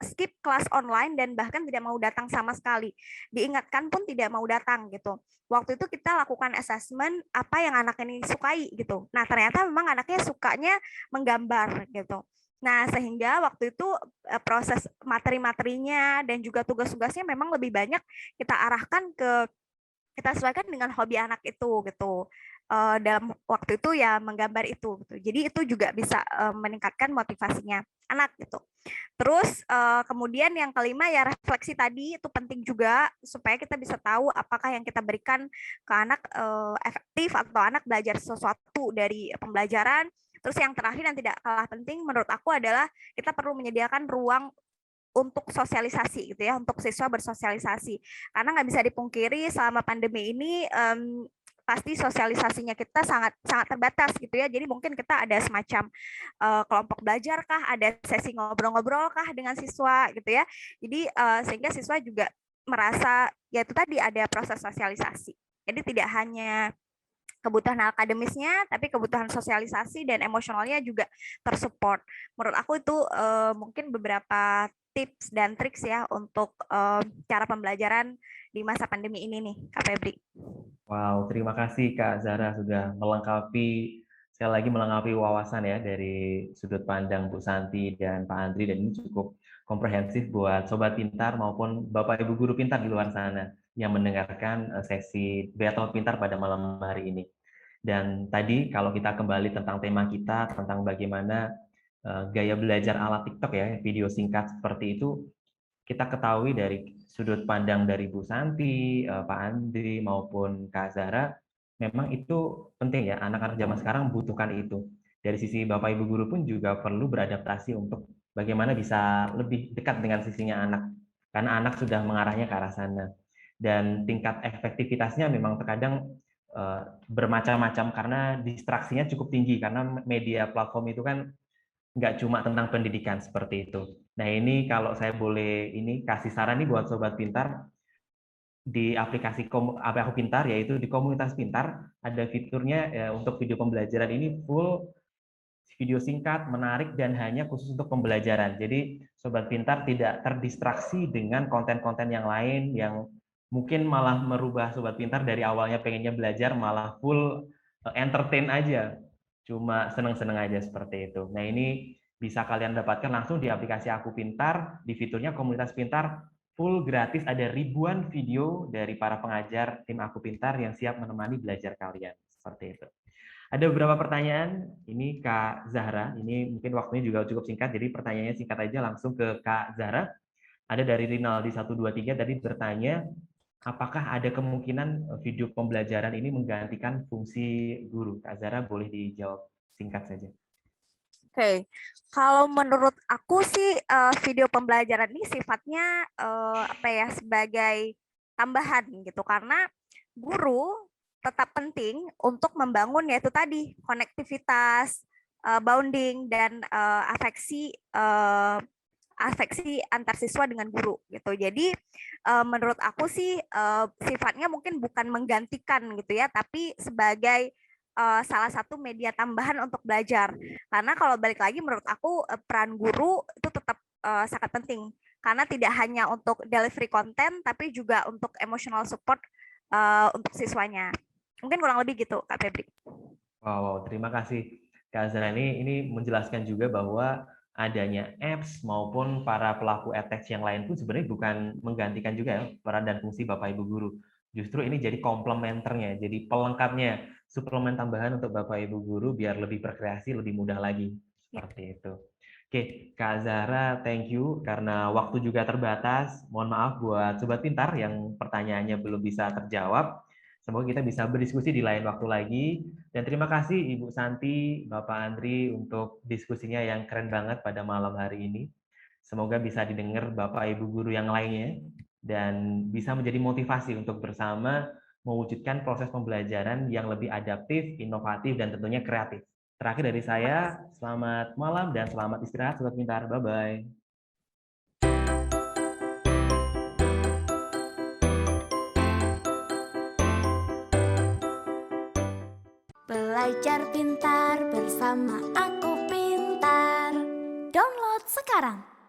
skip kelas online dan bahkan tidak mau datang sama sekali. Diingatkan pun tidak mau datang gitu. Waktu itu kita lakukan assessment apa yang anak ini sukai gitu. Nah ternyata memang anaknya sukanya menggambar gitu. Nah, sehingga waktu itu proses materi-materinya dan juga tugas-tugasnya memang lebih banyak kita arahkan kita sesuaikan dengan hobi anak itu gitu. Dalam waktu itu ya menggambar itu gitu. Jadi itu juga bisa meningkatkan motivasinya anak gitu. Terus kemudian yang kelima ya refleksi tadi itu penting juga supaya kita bisa tahu apakah yang kita berikan ke anak efektif atau anak belajar sesuatu dari pembelajaran. Terus yang terakhir yang tidak kalah penting menurut aku adalah kita perlu menyediakan ruang untuk sosialisasi gitu ya, untuk siswa bersosialisasi. Karena nggak bisa dipungkiri selama pandemi ini pasti sosialisasinya kita sangat terbatas gitu ya. Jadi mungkin kita ada semacam kelompok belajar kah, ada sesi ngobrol-ngobrol kah dengan siswa gitu ya. Jadi sehingga siswa juga merasa ya itu tadi ada proses sosialisasi. Jadi tidak hanya kebutuhan akademisnya, tapi kebutuhan sosialisasi dan emosionalnya juga tersupport. Menurut aku itu mungkin beberapa tips dan triks ya untuk cara pembelajaran di masa pandemi ini nih, Kak Febri. Wow, terima kasih Kak Zahra sudah sekali lagi melengkapi wawasan ya dari sudut pandang Bu Santi dan Pak Andri, dan ini cukup komprehensif buat Sobat Pintar maupun Bapak Ibu Guru Pintar di luar sana yang mendengarkan sesi Battle Pintar pada malam hari ini. Dan tadi kalau kita kembali tentang tema kita, tentang bagaimana gaya belajar ala TikTok ya, video singkat seperti itu, kita ketahui dari sudut pandang dari Bu Santi, Pak Andri, maupun Kak Zahra, memang itu penting ya, anak-anak zaman sekarang membutuhkan itu. Dari sisi Bapak Ibu Guru pun juga perlu beradaptasi untuk bagaimana bisa lebih dekat dengan sisinya anak, karena anak sudah mengarahnya ke arah sana. Dan tingkat efektivitasnya memang terkadang bermacam-macam karena distraksinya cukup tinggi, karena media platform itu kan nggak cuma tentang pendidikan seperti itu. Nah ini kalau saya boleh kasih saran nih buat Sobat Pintar, di aplikasi Aku Pintar, yaitu di komunitas Pintar, ada fiturnya untuk video pembelajaran ini full video singkat, menarik, dan hanya khusus untuk pembelajaran. Jadi Sobat Pintar tidak terdistraksi dengan konten-konten yang lain yang mungkin malah merubah Sobat Pintar dari awalnya pengennya belajar malah full entertain aja, cuma seneng-seneng aja seperti itu. Nah ini bisa kalian dapatkan langsung di aplikasi Aku Pintar, di fiturnya komunitas Pintar, full gratis, ada ribuan video dari para pengajar tim Aku Pintar yang siap menemani belajar kalian, seperti itu. Ada beberapa pertanyaan, ini Kak Zahra, ini mungkin waktunya juga cukup singkat, jadi pertanyaannya singkat aja langsung ke Kak Zahra. Ada dari Rinaldi 123 tadi bertanya, apakah ada kemungkinan video pembelajaran ini menggantikan fungsi guru? Kak Zahra boleh dijawab singkat saja. Oke, kalau menurut aku sih video pembelajaran ini sifatnya sebagai tambahan gitu, karena guru tetap penting untuk membangun yaitu tadi konektivitas, bonding dan afeksi antar siswa dengan guru gitu. Jadi menurut aku sih sifatnya mungkin bukan menggantikan gitu ya, tapi sebagai salah satu media tambahan untuk belajar. Karena kalau balik lagi menurut aku peran guru itu tetap sangat penting, karena tidak hanya untuk delivery konten tapi juga untuk emotional support untuk siswanya. Mungkin kurang lebih gitu, Kak Febri. Wow, terima kasih Kak Azra. Ini menjelaskan juga bahwa adanya apps maupun para pelaku edtech yang lain pun sebenarnya bukan menggantikan juga ya peran dan fungsi Bapak Ibu guru. Justru ini jadi komplementernya, jadi pelengkapnya, suplemen tambahan untuk Bapak Ibu guru biar lebih berkreasi, lebih mudah lagi. Seperti itu. Oke, Kak Zahra, thank you karena waktu juga terbatas. Mohon maaf buat Sobat Pintar yang pertanyaannya belum bisa terjawab. Semoga kita bisa berdiskusi di lain waktu lagi. Dan terima kasih Ibu Santi, Bapak Andri untuk diskusinya yang keren banget pada malam hari ini. Semoga bisa didengar Bapak Ibu guru yang lainnya dan bisa menjadi motivasi untuk bersama mewujudkan proses pembelajaran yang lebih adaptif, inovatif, dan tentunya kreatif. Terakhir dari saya, selamat malam dan selamat istirahat Sobat Pintar. Bye-bye. Belajar pintar bersama Aku Pintar. Download sekarang.